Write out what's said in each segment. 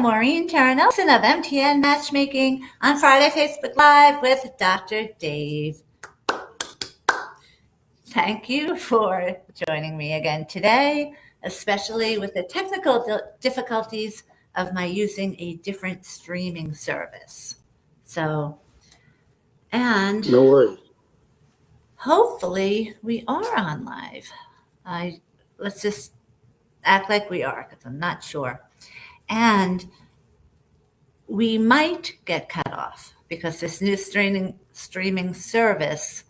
Maureen Turner of MTN Matchmaking on Friday Facebook Live with Dr. Dave. Thank you for joining me again today, especially with the technical difficulties of my using a different streaming service. And no worries. Hopefully we are on live. Let's just act like we are, because I'm not sure. And we might get cut off because this new streaming service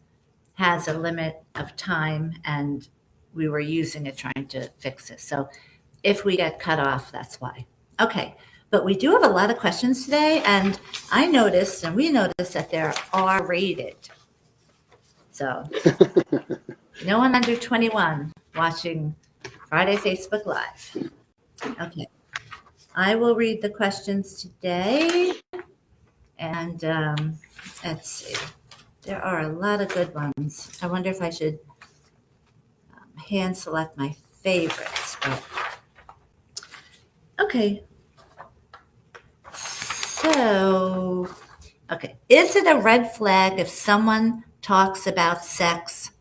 has a limit of time, and we were using it trying to fix it. So if we get cut off, that's why. Okay, but we do have a lot of questions today, and we noticed that they're R-rated. So no one under 21 watching Friday Facebook Live. Okay. I will read the questions today, and let's see. There are a lot of good ones. I wonder if I should hand select my favorites. But okay. So, is it a red flag if someone talks about sex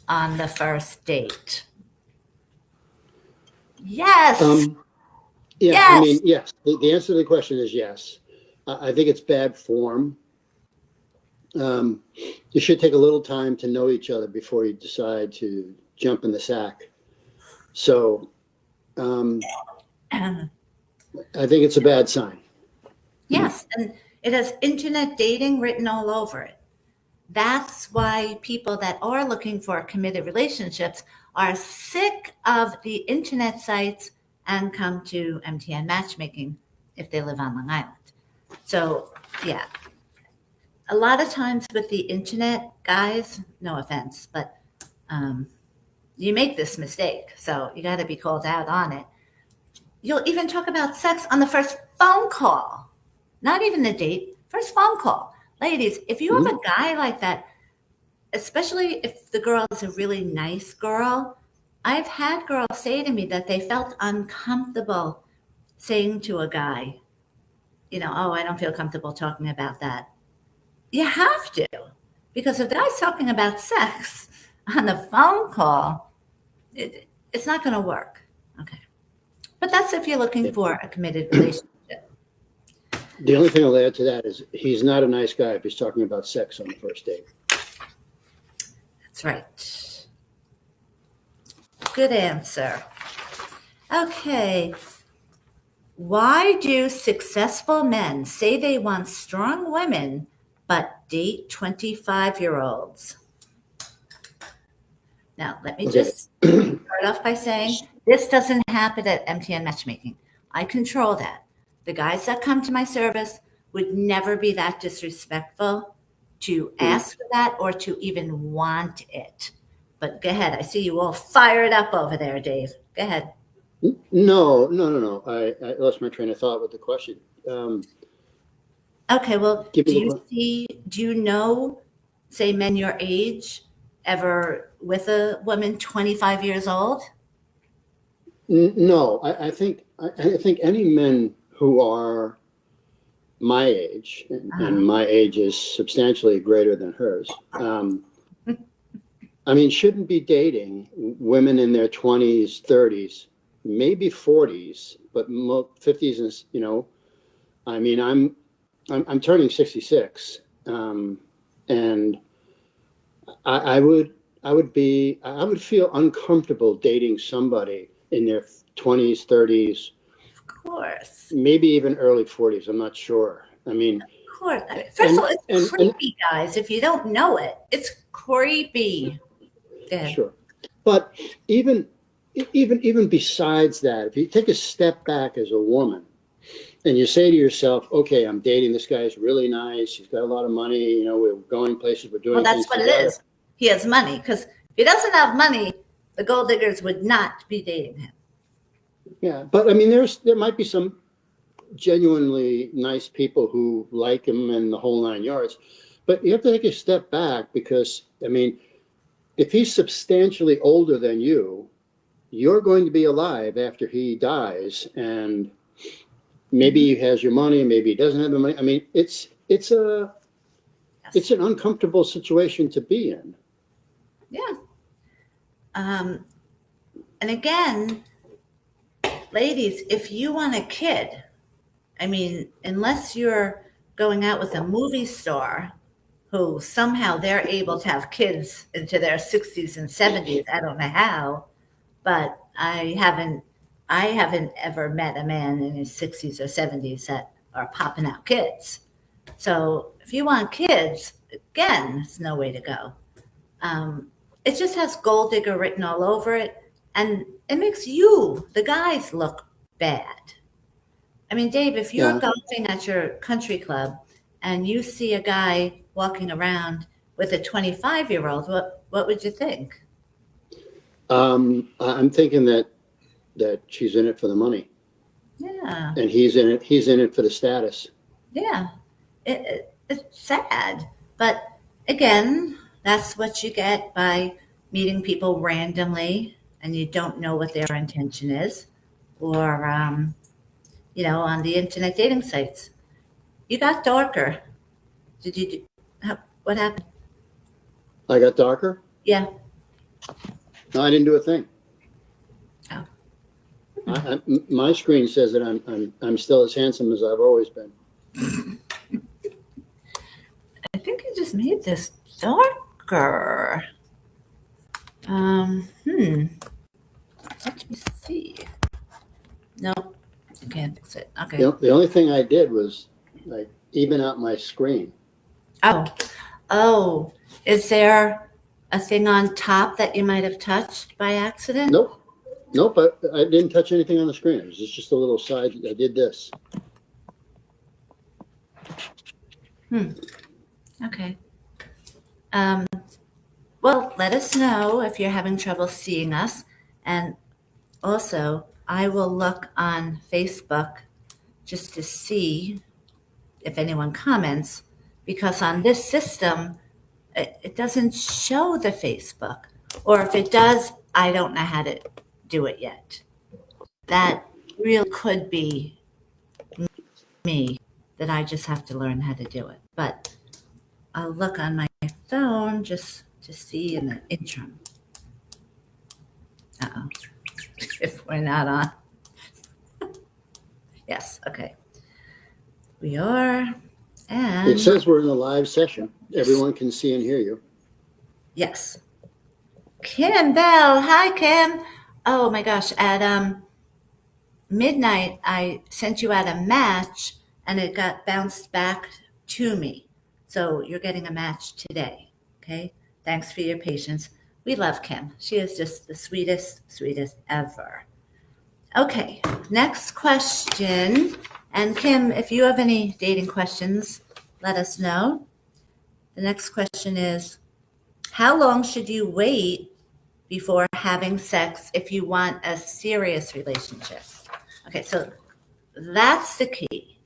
on the first date? Yes. Yeah, yes. I mean, yes. The answer to the question is yes. I think it's bad form. You should take a little time to know each other before you decide to jump in the sack. So I think it's a bad sign. Yes, and it has internet dating written all over it. That's why people that are looking for committed relationships are sick of the internet sites and come to MTN Matchmaking if they live on Long Island. So, yeah, a lot of times with the internet, guys, no offense, but you make this mistake, so you got to be called out on it. You'll even talk about sex on the first phone call, not even the date, first phone call. Ladies, if you have a guy like that, especially if the girl is a really nice girl, I've had girls say to me that they felt uncomfortable saying to a guy, oh, I don't feel comfortable talking about that. You have to, because if the guy's talking about sex on the phone call, it's not going to work. Okay. But that's if you're looking for a committed relationship. The only thing I'll add to that is he's not a nice guy if he's talking about sex on the first date. That's right. Good answer. Okay. Why do successful men say they want strong women but date 25-year-olds? Now, let me just start off by saying this doesn't happen at MTN Matchmaking. I control that. The guys that come to my service would never be that disrespectful to ask for that or to even want it. But go ahead. I see you all fired up over there, Dave. Go ahead. No. I lost my train of thought with the question. Okay, well, do you know, say, men your age ever with a woman 25 years old? No, I think any men who are my age, and my age is substantially greater than hers, shouldn't be dating women in their 20s, 30s, maybe 40s, but 50s, and I'm turning 66, and I would feel uncomfortable dating somebody in their 20s, 30s, of course, maybe even early 40s. I'm not sure. Of course. First of all, it's creepy, guys. If you don't know it, it's creepy. Sure, but even besides that, if you take a step back as a woman, and you say to yourself, okay, I'm dating this guy. He's really nice. He's got a lot of money. We're going places. We're doing things together. Well, that's what it is. He has money, because if he doesn't have money, the gold diggers would not be dating him. Yeah, but there might be some genuinely nice people who like him and the whole 9 yards. But you have to take a step back, because, if he's substantially older than you, you're going to be alive after he dies. And maybe he has your money, maybe he doesn't have the money. I mean, it's an Yes. uncomfortable situation to be in. Yeah. And again, ladies, if you want a kid, I mean, unless you're going out with a movie star who somehow they're able to have kids into their 60s and 70s, I don't know how, but I haven't ever met a man in his 60s or 70s that are popping out kids. So if you want kids, again, it's no way to go. Um, it just has gold digger written all over it, and it makes you, the guys, look bad. I mean, Dave, if you're Yeah. golfing at your country club and you see a guy walking around with a 25-year-old, what would you think? I'm thinking that she's in it for the money, Yeah, and he's in it for the status. yeah. It's sad, but again, that's what you get by meeting people randomly, and you don't know what their intention is, or on the internet dating sites. You got darker. Did you? What happened? I got darker. Yeah. No, I didn't do a thing. Oh. My screen says that I'm still as handsome as I've always been. I think I just made this darker. Let me see. No, I can't fix it. Okay. The only thing I did was like even out my screen. Oh, oh, is there a thing on top that you might have touched by accident? Nope, nope. I didn't touch anything on the screen. It was just a little side. I did this. Okay. Um, well, let us know if you're having trouble seeing us. And also, I will look on Facebook just to see if anyone comments, because on this system, it doesn't show the Facebook. Or if it does, I don't know how to do it yet. That really could be me, that I just have to learn how to do it. But I'll look on my phone just to see in the interim. Uh-oh. If we're not on. Yes, okay. We are. And It says we're in a live session. Everyone can see and hear you. yes. Kim Bell. Hi, Kim. Oh my gosh. At midnight, I sent you out a match and it got bounced back to me. So you're getting a match today. Okay. Thanks for your patience. We love Kim. She is just the sweetest, sweetest ever. Okay. Next question. And Kim, if you have any dating questions, let us know. The next question is, how long should you wait before having sex if you want a serious relationship? Okay, so that's the key.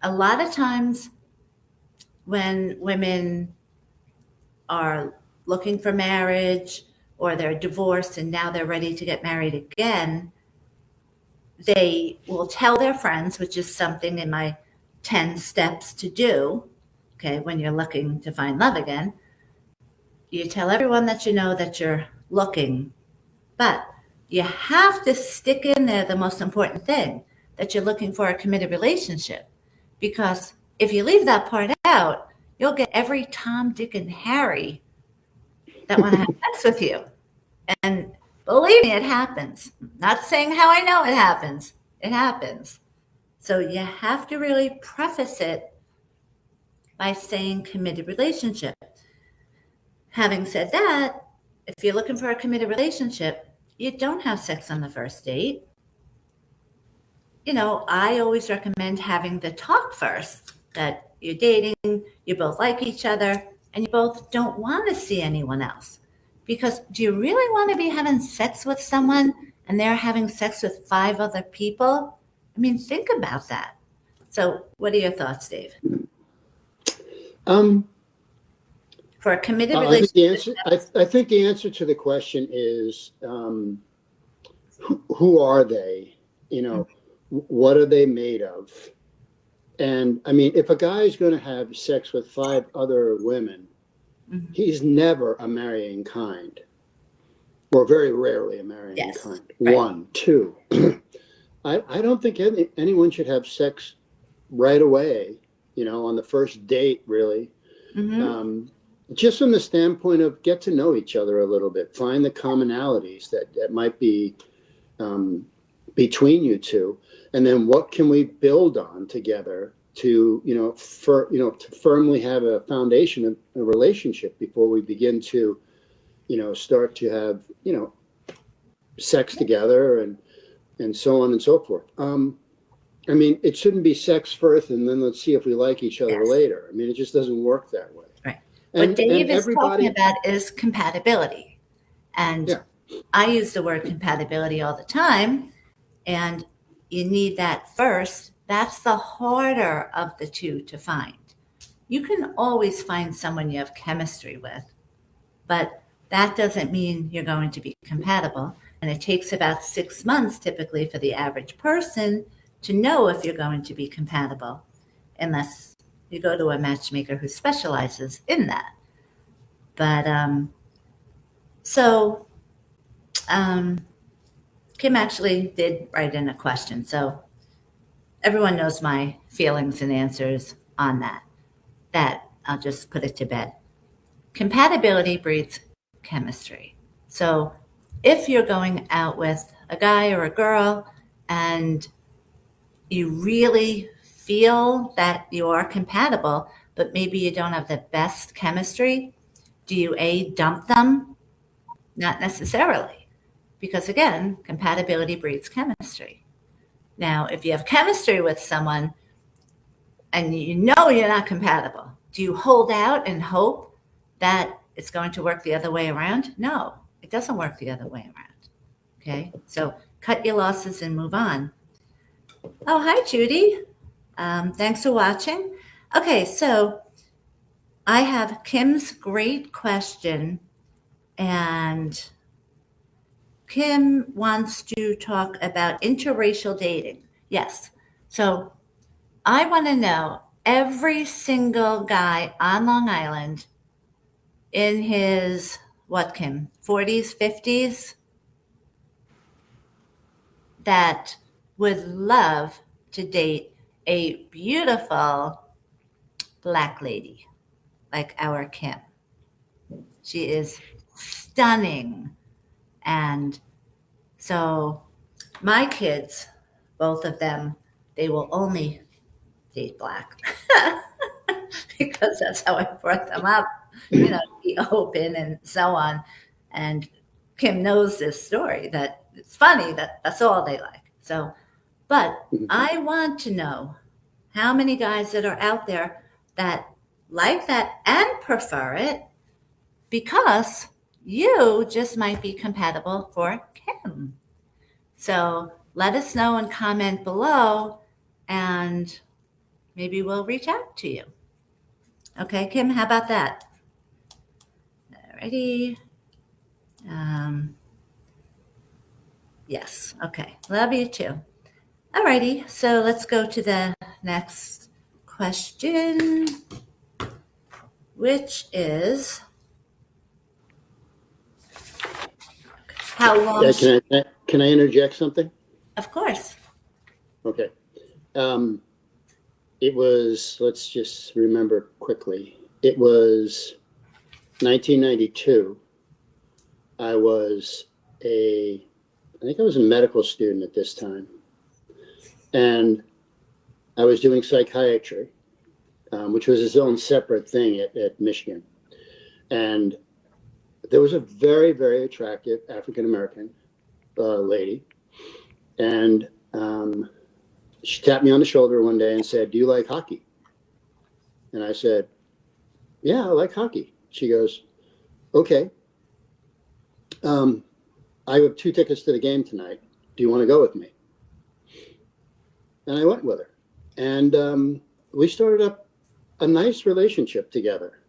A lot of times when women are looking for marriage or they're divorced and now they're ready to get married again, they will tell their friends, which is something in my 10 steps to do, okay, when you're looking to find love again. You tell everyone that you know that you're looking, but you have to stick in there the most important thing, that you're looking for a committed relationship. Because if you leave that part out, you'll get every Tom, Dick, and Harry that want to have sex with you. And believe me, it happens. Not saying how I know it happens. It happens. So you have to really preface it by saying committed relationship. Having said that, if you're looking for a committed relationship, you don't have sex on the first date. I always recommend having the talk first, that you're dating, you both like each other, and you both don't want to see anyone else. Because do you really want to be having sex with someone and they're having sex with 5 other people? I mean, think about that. So, what are your thoughts, Dave? Um, For a committed I think relationship, I think the answer to the question is, who are they? what are they made of? And I mean, if a guy is going to have sex with 5 other women, Mhm. he's never a marrying kind, or very rarely a marrying Yes, kind. right. One, two. I don't think anyone should have sex right away, on the first date, really. Hmm. Just from the standpoint of get to know each other a little bit, find the commonalities that might be um, between you two, and then what can we build on together to to firmly have a foundation of a relationship before we begin to start to have sex together and so on and so forth. I mean, it shouldn't be sex first and then let's see if we like each other Yes, later. I mean, it just doesn't work that way. right. What And Dave is talking everybody, about is compatibility. And yeah, I use the word compatibility all the time. And you need that first. That's the harder of the two to find. You can always find someone you have chemistry with, but that doesn't mean you're going to be compatible. And it takes about 6 months typically for the average person to know if you're going to be compatible, unless you go to a matchmaker who specializes in that. But so um, Kim actually did write in a question. So everyone knows my feelings and answers on that. That I'll just put it to bed. Compatibility breeds chemistry. So if you're going out with a guy or a girl and you really feel that you are compatible, but maybe you don't have the best chemistry, do you A, dump them? Not necessarily, because again, compatibility breeds chemistry. Now, if you have chemistry with someone and you know you're not compatible, do you hold out and hope that it's going to work the other way around? No, it doesn't work the other way around. Okay, so cut your losses and move on. Oh, hi, Judy. Thanks for watching. Okay, so I have Kim's great question, and Kim wants to talk about interracial dating. Yes. So I want to know every single guy on Long Island in his, what, Kim, 40s, 50s, that would love to date a beautiful Black lady like our Kim. She is stunning. And so my kids, both of them, they will only date Black because that's how I brought them up, be open and so on. And Kim knows this story that it's funny that that's all they like. So, but I want to know how many guys that are out there that like that and prefer it because you just might be compatible for Kim. So let us know and comment below, and maybe we'll reach out to you. Okay, Kim, how about that? Alrighty. Um, yes, okay. Love you too. Alrighty, so let's go to the next question, which is how long? yeah. Can I interject something? Of course. Okay. Um, it was, let's just remember quickly. It was 1992. I was I think I was a medical student at this time, and I was doing psychiatry, which was its own separate thing at Michigan. And there was a very, very attractive African American lady, and she tapped me on the shoulder one day and said, "Do you like hockey?" And I said, "Yeah, I like hockey." She goes, "Okay, I have 2 tickets to the game tonight. Do you want to go with me?" And I went with her, and we started up a nice relationship together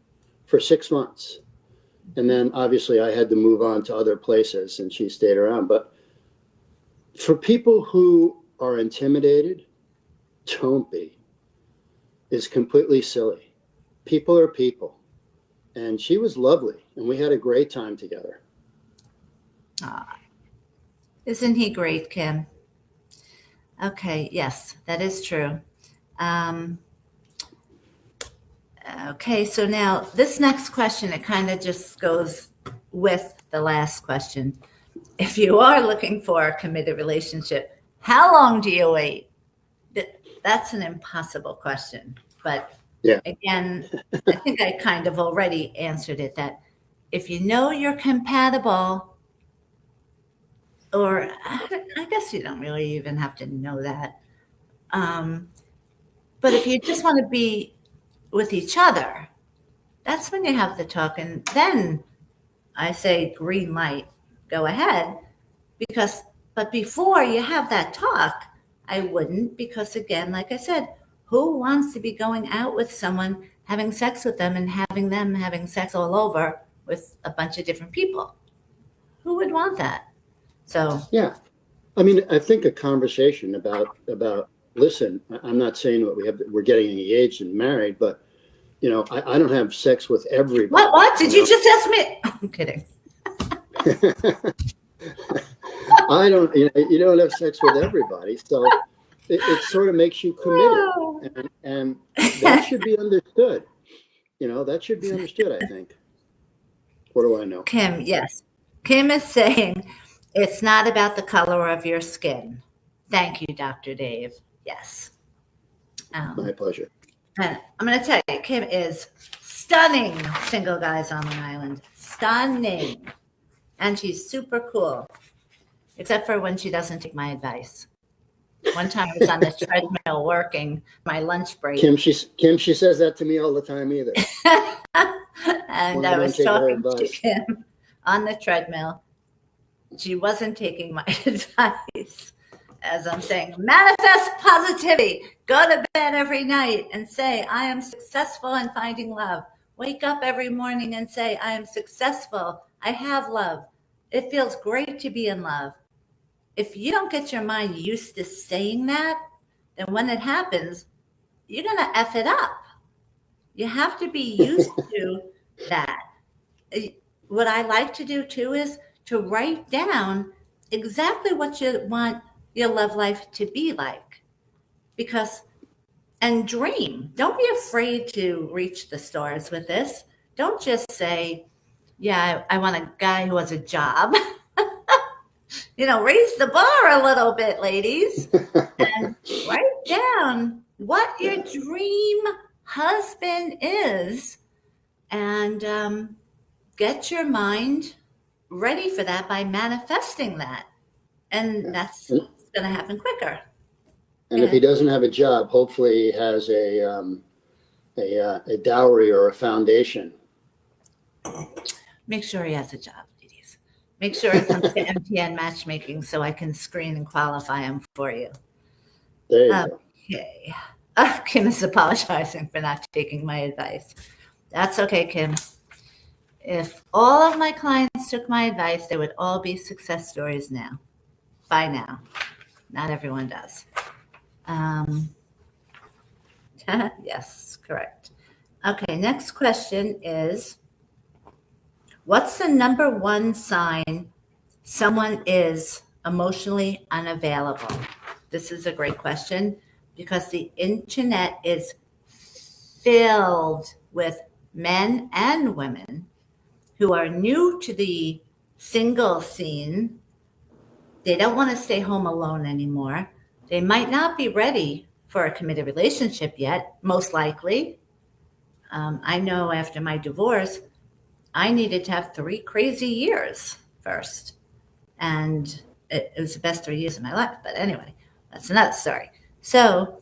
for 6 months. And then obviously I had to move on to other places, and she stayed around. But for people who are intimidated, don't be. It's completely silly. People are people. And she was lovely, and we had a great time together. Ah, isn't he great, Kim? Okay, yes, that is true. Um, okay, so now this next question, it kind of just goes with the last question. If you are looking for a committed relationship, how long do you wait? That's an impossible question. But Yeah. again, I think I kind of already answered it that if you know you're compatible, or I guess you don't really even have to know that. Um, but if you just want to be with each other, that's when you have the talk. And then I say green light, go ahead. Because, but before you have that talk, I wouldn't, because again, like I said, who wants to be going out with someone, having sex with them, and having them having sex all over with a bunch of different people? Who would want that? So, Yeah. I mean, I think a conversation about listen, I'm not saying that we're getting engaged and married, but I don't have sex with everybody. what did you just ask me? I'm kidding. I don't, you don't have sex with everybody, so it sort of makes you committed, and that should be understood. That should be understood. I think. What do I know? Kim, yes. Kim is saying it's not about the color of your skin. Thank you, Dr. Dave. Yes. My Um, pleasure. And I'm going to tell you, Kim is stunning single guys on Long Island. Stunning. And she's super cool, except for when she doesn't take my advice. One time I was on the treadmill working my lunch break. Kim, she says that to me all the time either. And When I I don't was take her talking to advice. Kim on the treadmill. She wasn't taking my advice. As I'm saying, manifest positivity. Go to bed every night and say, I am successful in finding love. Wake up every morning and say, I am successful. I have love. It feels great to be in love. If you don't get your mind used to saying that, then when it happens, you're going to F it up. You have to be used to that. What I like to do too is to write down exactly what you want your love life to be like. Because, and dream. Don't be afraid to reach the stars with this. Don't just say, yeah, I want a guy who has a job. Raise the bar a little bit, ladies, and write down what your dream husband is, and get your mind ready for that by manifesting that. And Yeah. that's going to happen quicker. And if he doesn't have a job, hopefully he has a dowry or a foundation. Make sure he has a job, ladies. Make sure he comes to MTN Matchmaking so I can screen and qualify him for you. There you go. Okay. Kim is apologizing for not taking my advice. That's okay, Kim. If all of my clients took my advice, they would all be success stories now. By now. Not everyone does. Yes, correct. Okay, next question is, what's the number one sign someone is emotionally unavailable? This is a great question because the internet is filled with men and women who are new to the single scene. They don't want to stay home alone anymore. They might not be ready for a committed relationship yet, most likely. I know after my divorce, I needed to have 3 crazy years first. And it was the best 3 years of my life. But anyway, that's another story. So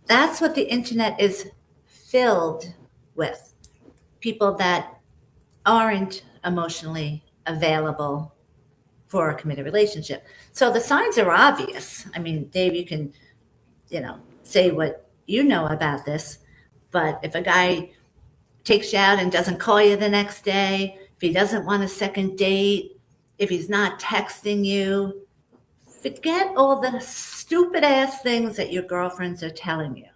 that's what the internet is filled with, people that aren't emotionally available for a committed relationship. So the signs are obvious. I mean, Dave, you can, say what you know about this, but if a guy takes you out and doesn't call you the next day, if he doesn't want a second date, if he's not texting you, Forget all the stupid ass things that your girlfriends are telling you.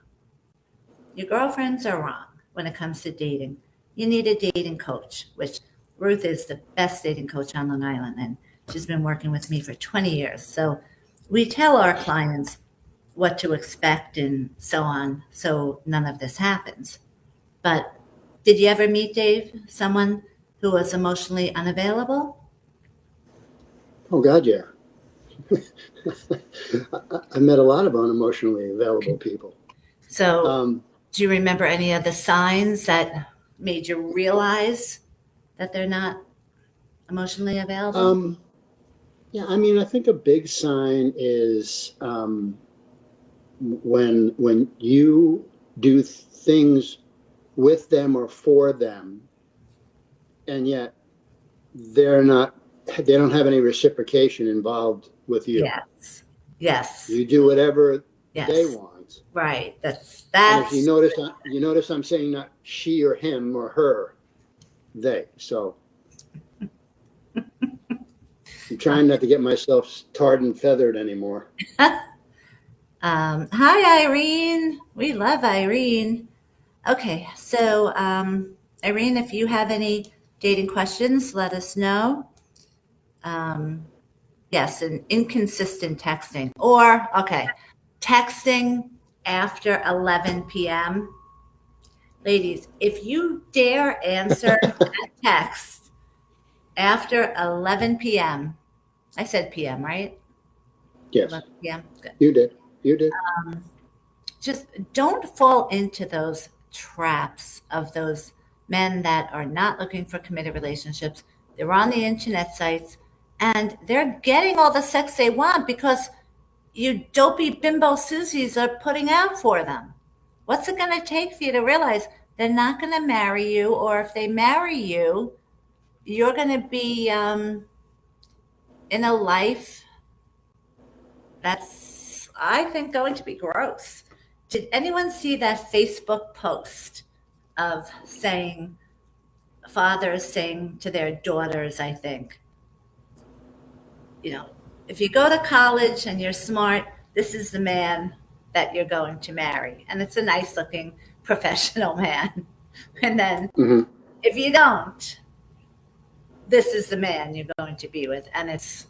Your girlfriends are wrong when it comes to dating. You need a dating coach, which Ruth is the best dating coach on Long Island, and she's been working with me for 20 years. So we tell our clients what to expect and so on, so none of this happens. But did you ever meet, Dave, someone who was emotionally unavailable? Oh God, yeah. I met a lot of unemotionally available people. So do you remember any of the signs that made you realize that they're not emotionally available? Yeah, I mean, I think a big sign is when you do things with them or for them, and yet they're not, they don't have any reciprocation involved with you. Yes. Yes. You do whatever they Yes. want. Right. And if That's you notice I'm saying not she or him or her, they. So I'm trying not to get myself tarred and feathered anymore. hi Irene. We love Irene. Okay, so Irene, if you have any dating questions, let us know. Um, yes, and inconsistent texting. Or, okay, texting after 11 p.m. Ladies, if you dare answer that text after 11 p.m., I said p.m., right? Yes, 11 p.m. Good. you did. You did. Just don't fall into those traps of those men that are not looking for committed relationships. They're on the internet sites and they're getting all the sex they want because you dopey bimbo Susies are putting out for them. What's it going to take for you to realize they're not going to marry you, or if they marry you, you're going to be in a life that's, I think, going to be gross. Did anyone see that Facebook post of saying, fathers saying to their daughters, I think, if you go to college and you're smart, this is the man that you're going to marry. And it's a nice looking professional man. And then Mm-hmm. if you don't, this is the man you're going to be with. And it's,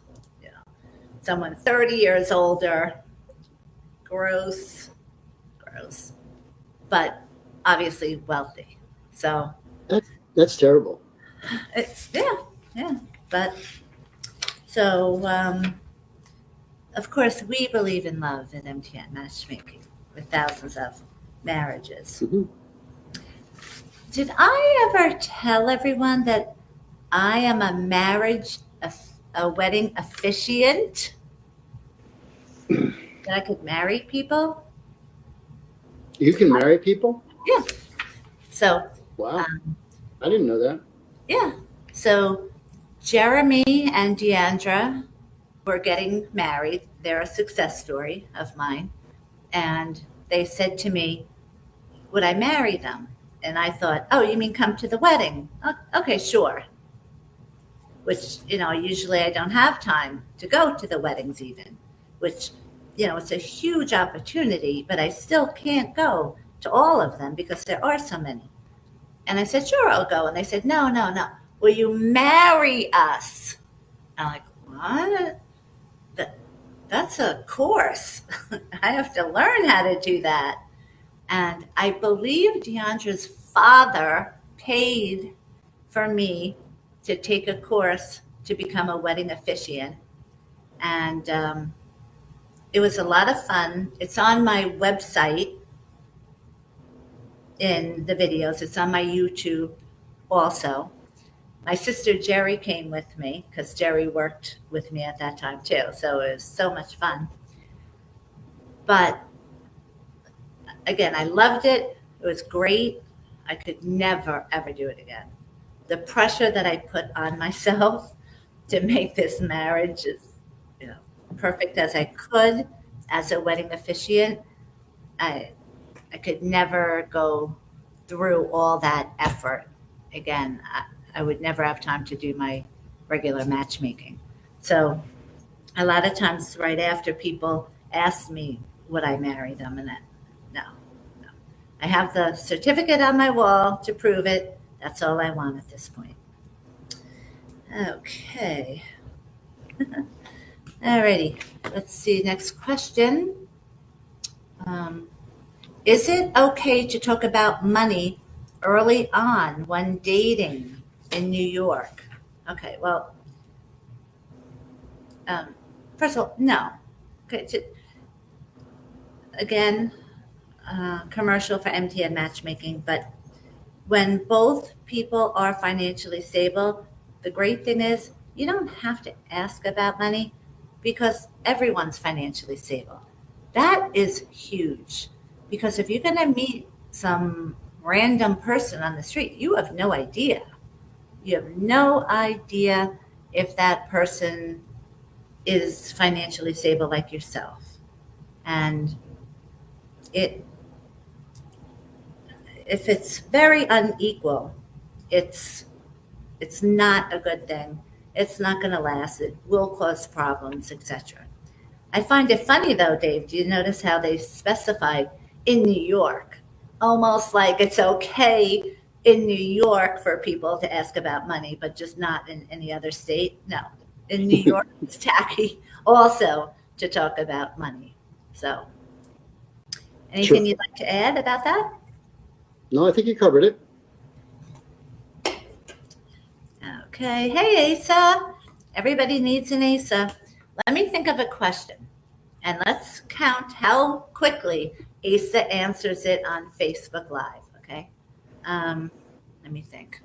someone 30 years older. Gross, gross, but obviously wealthy. So That's terrible. it's, yeah, yeah. But so, of course, we believe in love at MTN Matchmaking with thousands of marriages. Mm-hmm. Did I ever tell everyone that I am a wedding officiant? That I could marry people? You can marry people? Yeah. So, Wow. um, I didn't know that. yeah. So, Jeremy and Deandra were getting married. They're a success story of mine. And they said to me, would I marry them? And I thought, oh, you mean come to the wedding? Okay, sure. Which, usually I don't have time to go to the weddings even, which, it's a huge opportunity, but I still can't go to all of them because there are so many. And I said, sure, I'll go. And they said, no, no, no. Will you marry us? I'm like, what? That's a course. I have to learn how to do that. And I believe Deandra's father paid for me to take a course to become a wedding officiant. And it was a lot of fun. It's on my website in the videos, it's on my YouTube also. My sister Jerry came with me because Jerry worked with me at that time too. So it was so much fun. But again, I loved it. It was great. I could never, ever do it again. The pressure that I put on myself to make this marriage as perfect as I could as a wedding officiant, I, I could never go through all that effort again. I would never have time to do my regular matchmaking. So a lot of times right after people ask me, would I marry them? And then, no, no. I have the certificate on my wall to prove it. That's all I want at this point. Okay. Alrighty. Let's see. Next question. Um, is it okay to talk about money early on when dating in New York? Okay. Well, um, first of all, no. Okay. Again, commercial for MTN matchmaking, but when both people are financially stable, the great thing is you don't have to ask about money because everyone's financially stable. That is huge because if you're going to meet some random person on the street, you have no idea. You have no idea if that person is financially stable like yourself. And it if it's very unequal, it's it's not a good thing. It's not going to last. It will cause problems, etc. I find it funny though, Dave. Do you notice how they specified in New York, almost like it's okay in New York for people to ask about money, but just not in any other state? No, in New York, it's tacky also to talk about money. So, Sure. anything you'd like to add about that? No, I think you covered it. Okay. Hey, Asa. Everybody needs an Asa. Let me think of a question and let's count how quickly Asa answers it on Facebook Live. Okay. Um, let me think.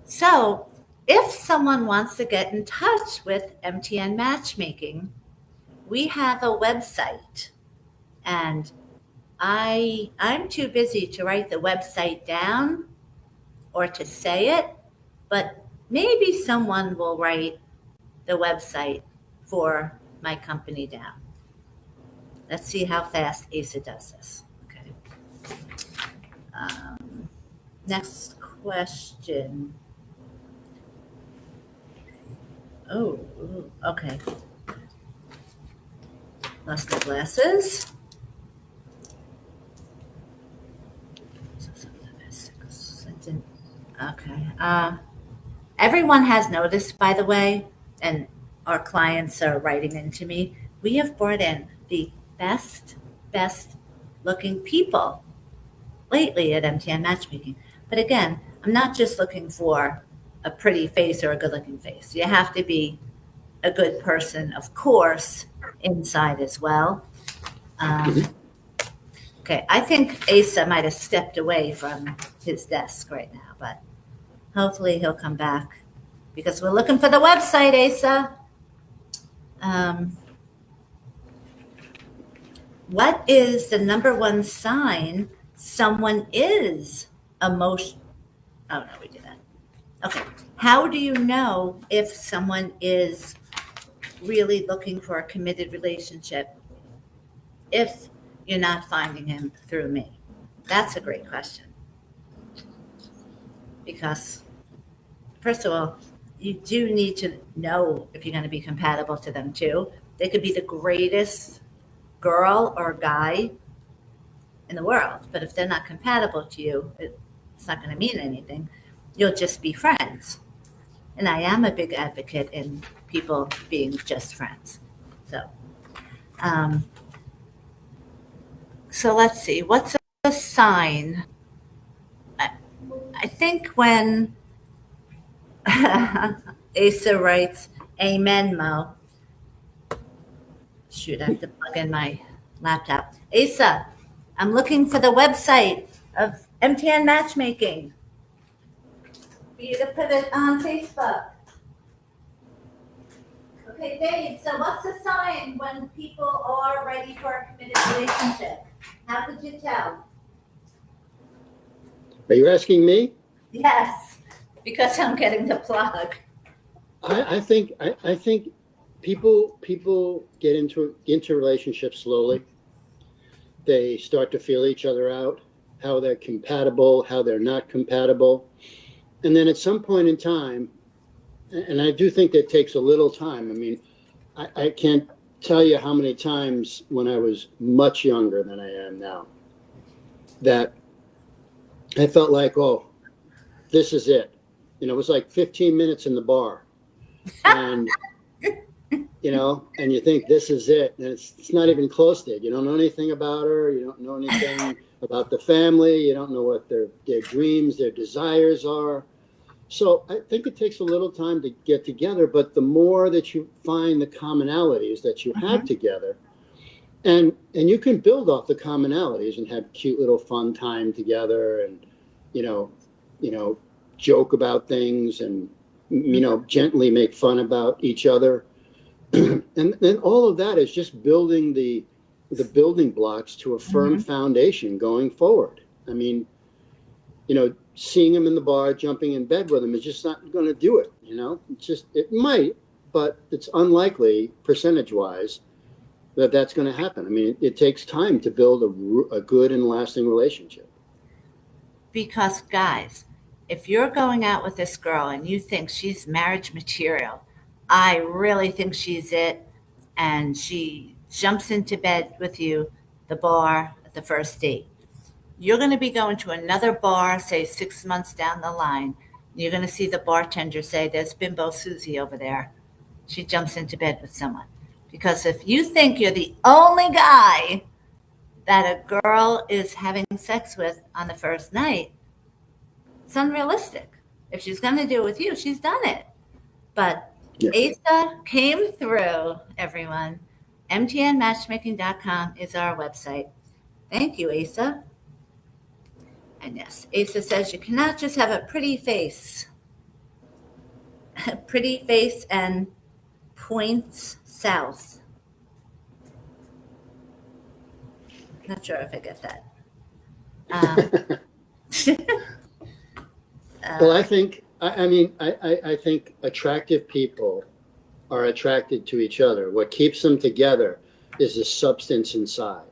So, if someone wants to get in touch with MTN Matchmaking, we have a website and I'm too busy to write the website down or to say it, but maybe someone will write the website for my company down. Let's see how fast Asa does this. Okay. Um, next question. Oh, okay. Lost the glasses. Okay. Everyone has noticed, by the way, and our clients are writing into me. We have brought in the best looking people lately at MTN Matchmaking. But again, I'm not just looking for a pretty face or a good looking face. You have to be a good person, of course, inside as well. Um, Mhm. okay, I think Asa might have stepped away from his desk right now, but hopefully he'll come back because we're looking for the website, Asa. Um, what is the number one sign someone is emotional? Oh, no, we did that. Okay. How do you know if someone is really looking for a committed relationship if you're not finding him through me? That's a great question because, first of all, you do need to know if you're going to be compatible to them too. They could be the greatest girl or guy in the world, but if they're not compatible to you, it's not going to mean anything. You'll just be friends. And I am a big advocate in people being just friends. So, um, so let's see. What's a sign? I, I think when Asa writes, "Amen, Mo." Shoot, I have to plug in my laptop. Asa, I'm looking for the website of MTN Matchmaking for you to put it on Facebook. Okay, Dave, so what's the sign when people are ready for a committed relationship? How could you tell? Are you asking me? Yes, because I'm getting the plug. I think people get into relationships slowly. They start to feel each other out, how they're compatible, how they're not compatible, and then at some point in time, And I do think that takes a little time. I mean, I can't tell you how many times when I was much younger than I am now that I felt like, oh, this is it. It was like 15 minutes in the bar, and and you think this is it, and it's not even close to it. You don't know anything about her. You don't know anything about the family. You don't know what their dreams, their desires are. So I think it takes a little time to get together, but the more that you find the commonalities that you have Mhm. together, and you can build off the commonalities and have cute little fun time together, and you know, you know, joke about things, and gently make fun about each other. And then all of that is just building the building blocks to a firm Mhm. foundation going forward. I mean, seeing him in the bar, jumping in bed with him is just not going to do it. It might, but it's unlikely percentage wise that that's going to happen. I mean, it takes time to build a good and lasting relationship. Because, guys, if you're going out with this girl and you think she's marriage material, I really think she's it, and she jumps into bed with you, the bar, at the first date. You're going to be going to another bar, say 6 months down the line. You're going to see the bartender say, "There's Bimbo Susie over there. She jumps into bed with someone." Because if you think you're the only guy that a girl is having sex with on the first night, it's unrealistic. If she's going to do it with you, she's done it. But Yeah. Asa came through, everyone. MTNmatchmaking.com is our website. Thank you, Asa. And yes, Asa says you cannot just have a pretty face. Pretty face and points south. Not sure if I get that. Um, Well, I uh, think, I mean, I think attractive people are attracted to each other. What keeps them together is the substance inside.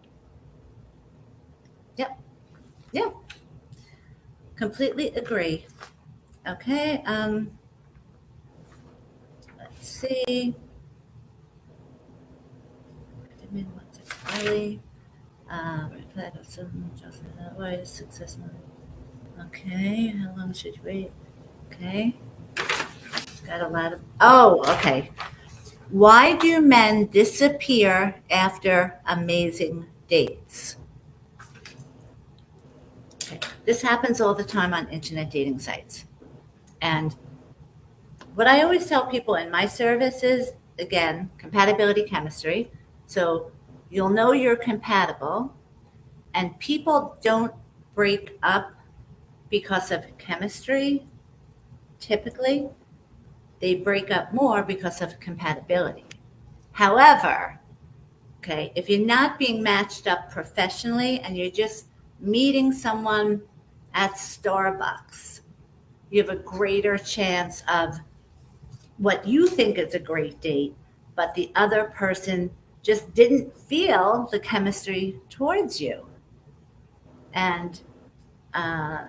yep, yep, completely agree. Okay, let's see. Vitamin what's it? Highly. Reply to some just why is successful. Okay, how long should you wait? Okay, got a lot of. Oh, okay. Why do men disappear after amazing dates? Okay. This happens all the time on internet dating sites. And what I always tell people in my service is, again, compatibility chemistry. So you'll know you're compatible, and people don't break up because of chemistry. Typically, they break up more because of compatibility. However, okay, if you're not being matched up professionally and you're just meeting someone at Starbucks, you have a greater chance of what you think is a great date, but the other person just didn't feel the chemistry towards you. And uh,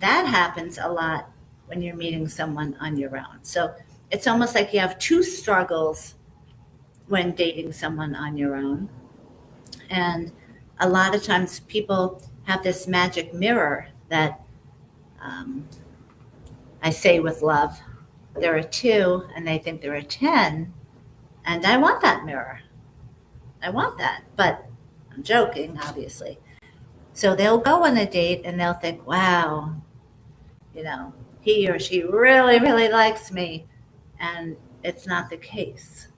that happens a lot when you're meeting someone on your own. So it's almost like you have two struggles when dating someone on your own. And a lot of times people have this magic mirror that um, I say with love, there are two and they think there are 10. And I want that mirror. I want that. But I'm joking, obviously. So they'll go on a date and they'll think, wow, he or she really, really likes me. And it's not the case.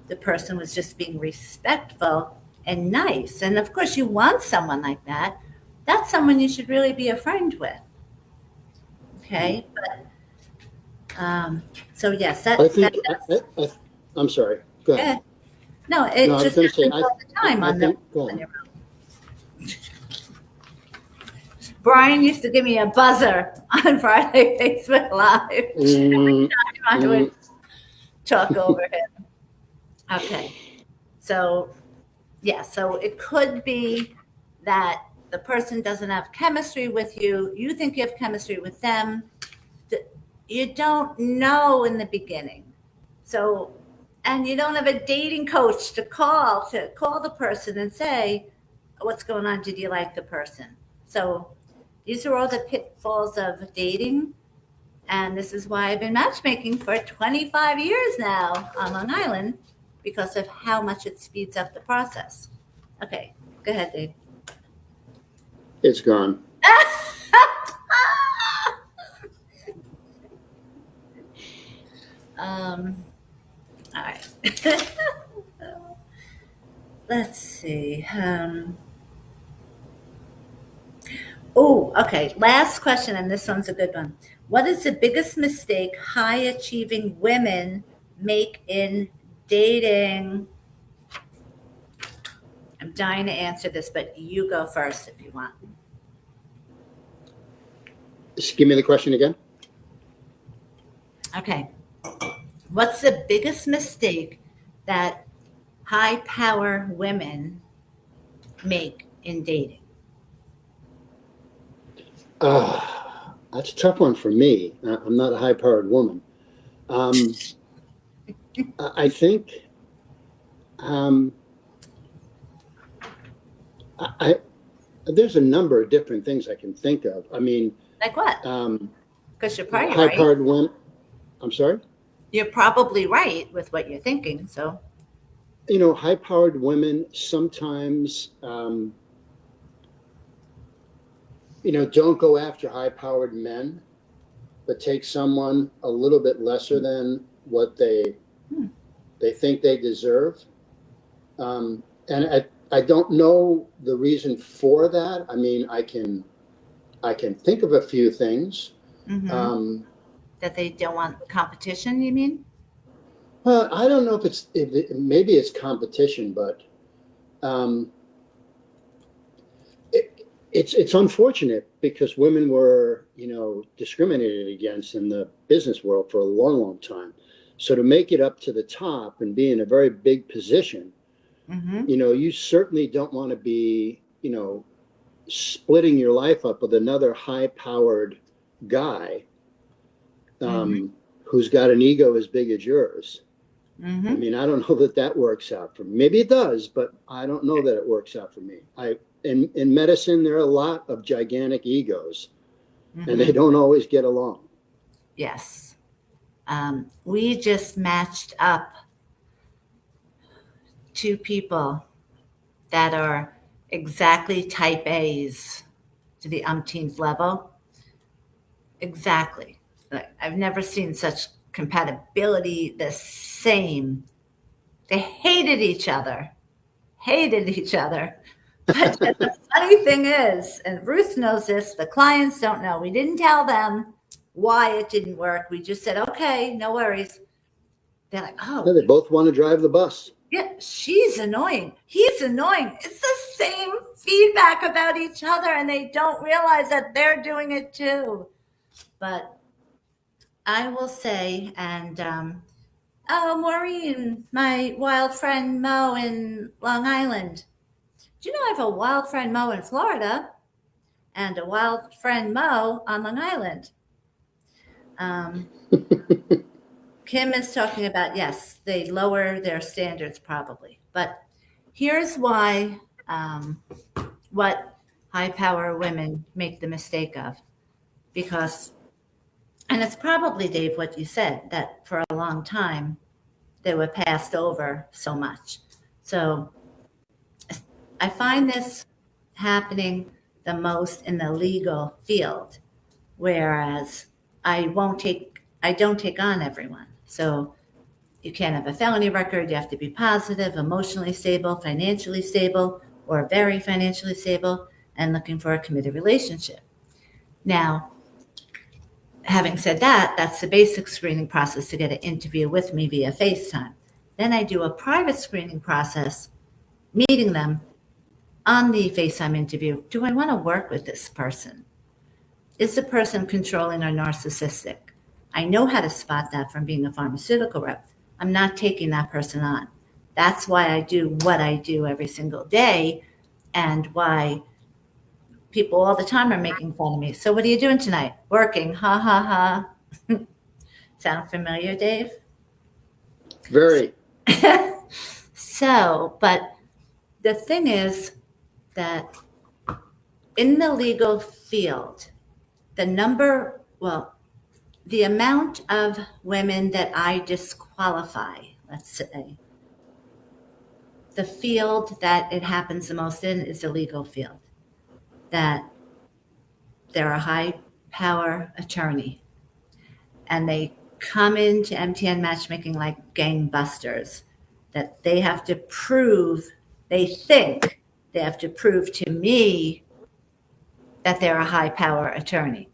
The person was just being respectful and nice. And of course, you want someone like that. That's someone you should really be a friend with. Okay. So yes, I that think, does. I'm sorry. Go ahead. Yeah. No, No, it I was just going to say, happens all the time I on the think, go on ahead. your own. Brian used to give me a buzzer on Friday Facebook Live. Mm, I would mm. talk over him. Okay. So yeah, so it could be that the person doesn't have chemistry with you. You think you have chemistry with them. you don't know in the beginning. So, and you don't have a dating coach to call the person and say, what's going on? Did you like the person? So these are all the pitfalls of dating. And this is why I've been matchmaking for 25 years now on Long Island, because of how much it speeds up the process. Okay, go ahead, Dave. It's gone. All right. Let's see. Oh, okay. Last question, and this one's a good one. What is the biggest mistake high achieving women make in dating? I'm dying to answer this, but you go first if you want. Just give me the question again. Okay. What's the biggest mistake that high power women make in dating? That's a tough one for me. I'm not a high powered woman. I think I there's a number of different things I can think of. I mean, Like what? Because you're probably high right. powered women. I'm sorry. You're probably right with what you're thinking. So, High powered women sometimes, don't go after high powered men, but take someone a little bit lesser than what they think they deserve. And I don't know the reason for that. I mean, I can think of a few things. mm-hmm. Um, That they don't want competition, you mean? well, I don't know if maybe it's competition, but um, it's unfortunate because women were discriminated against in the business world for a long, long time. So to make it up to the top and be in a very big position, Mm-hmm. you certainly don't want to be splitting your life up with another high powered guy Mm-hmm. who's got an ego as big as yours. I Mm-hmm. mean, I don't know that works out for me. Maybe it does, but I don't know that it works out for me. In medicine, there are a lot of gigantic egos, and they Mm-hmm. don't always get along. Yes. We just matched up two people that are exactly type A's to the umpteenth level. Exactly. Like, I've never seen such compatibility the same. They hated each other. But the funny thing is, and Ruth knows this, the clients don't know. We didn't tell them why it didn't work. We just said, okay, no worries. They're like, Yeah, oh, they both want to drive the bus. yeah, she's annoying. He's annoying. It's the same feedback about each other, and they don't realize that they're doing it too. But I will say, and oh, Maureen, my wild friend Mo in Long Island. Do you know I have a wild friend Mo in Florida and a wild friend Mo on Long Island? Um, Kim is talking about, yes, they lower their standards probably. But here's why what high power women make the mistake of. Because, and it's probably, Dave, what you said, that for a long time they were passed over so much. So I find this happening the most in the legal field, whereas I don't take on everyone. So you can't have a felony record. You have to be positive, emotionally stable, financially stable, or very financially stable, and looking for a committed relationship. Now, having said that, that's the basic screening process to get an interview with me via FaceTime. Then I do a private screening process, meeting them on the FaceTime interview. Do I want to work with this person? Is the person controlling or narcissistic? I know how to spot that from being a pharmaceutical rep. I'm not taking that person on. That's why I do what I do every single day, and why people all the time are making fun of me. So, what are you doing tonight? Working. Ha ha ha. Sound familiar, Dave? Very. So, but the thing is that in the legal field, the amount of women that I disqualify, let's say, the field that it happens the most in is the legal field. That they're a high power attorney and they come into MTN matchmaking like gangbusters, that they have to prove, they think they have to prove to me that they're a high power attorney.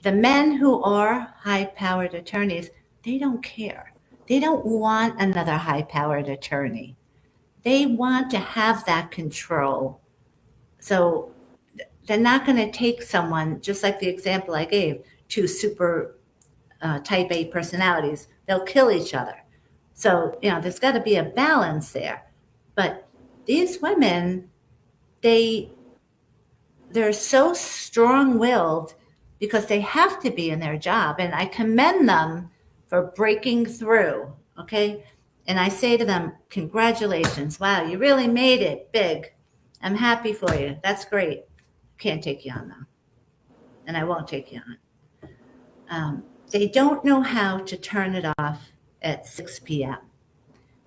The men who are high powered attorneys, they don't care. They don't want another high powered attorney. They want to have that control. So they're not going to take someone, just like the example I gave, two super type A personalities. They'll kill each other. So, there's got to be a balance there. But these women, they're so strong-willed because they have to be in their job. And I commend them for breaking through, okay? And I say to them, congratulations. Wow, you really made it big. I'm happy for you. That's great. Can't take you on, though. And I won't take you on. They don't know how to turn it off at 6 p.m.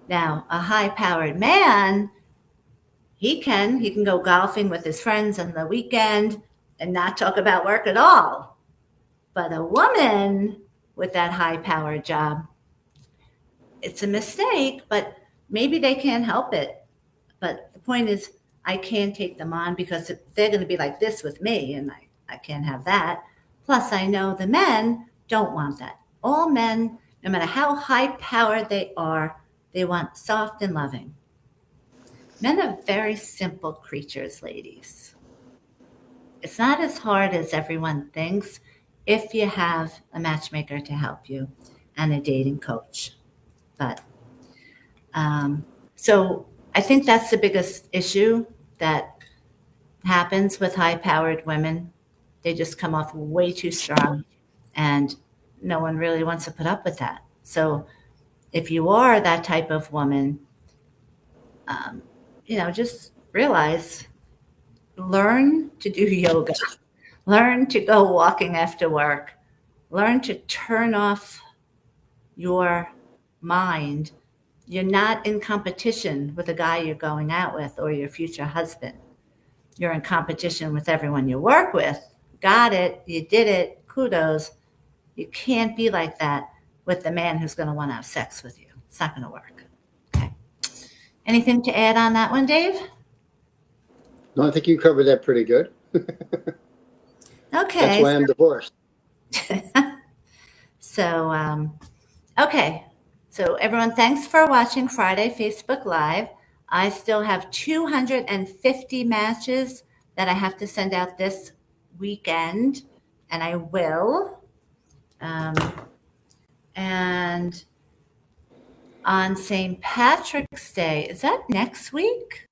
Now, a high-powered man, he can go golfing with his friends on the weekend and not talk about work at all. But a woman with that high-powered job, it's a mistake, but maybe they can't help it. But the point is, I can't take them on because they're going to be like this with me, and I can't have that. Plus, I know the men don't want that. All men, no matter how high-powered they are, they want soft and loving. Men are very simple creatures, ladies. It's not as hard as everyone thinks if you have a matchmaker to help you and a dating coach. But so I think that's the biggest issue that happens with high-powered women. They just come off way too strong, and no one really wants to put up with that. So if you are that type of woman, just realize, learn to do yoga, learn to go walking after work, learn to turn off your mind. You're not in competition with the guy you're going out with or your future husband. You're in competition with everyone you work with. Got it. You did it. Kudos. You can't be like that with the man who's going to want to have sex with you. It's not going to work. Okay. Anything to add on that one, Dave? No, I think you covered that pretty good. Okay. That's why I'm divorced. So, okay. So everyone, thanks for watching Friday Facebook Live. I still have 250 matches that I have to send out this weekend, and I will. And on St. Patrick's Day, is that next week?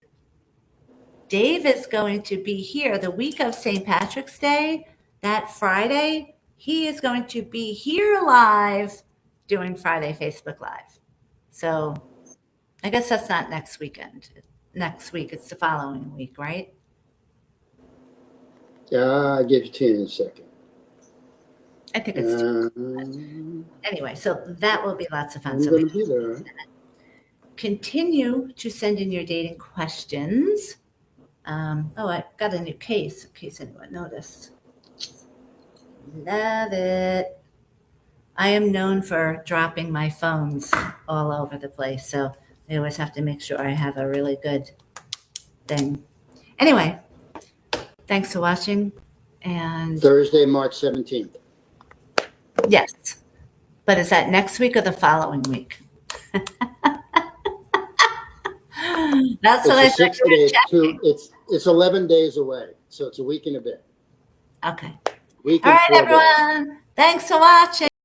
Dave is going to be here the week of St. Patrick's Day, that Friday. He is going to be here live doing Friday Facebook Live. So I guess that's not next weekend. Next week, it's the following week, right? I'll give it to you in a second. I think it's anyway, so that will be lots of fun. I'm So going to be there. continue to send in your dating questions. I got a new case, in case anyone noticed. Love it. I am known for dropping my phones all over the place, so I always have to make sure I have a really good thing. Anyway, thanks for watching. And Thursday, March 17th. yes, but is that next week or the following week? That's what I It's thought you were checking. it's 11 days away, so it's a week and a bit. Okay. Week All and right, 4 days. everyone. Thanks for watching.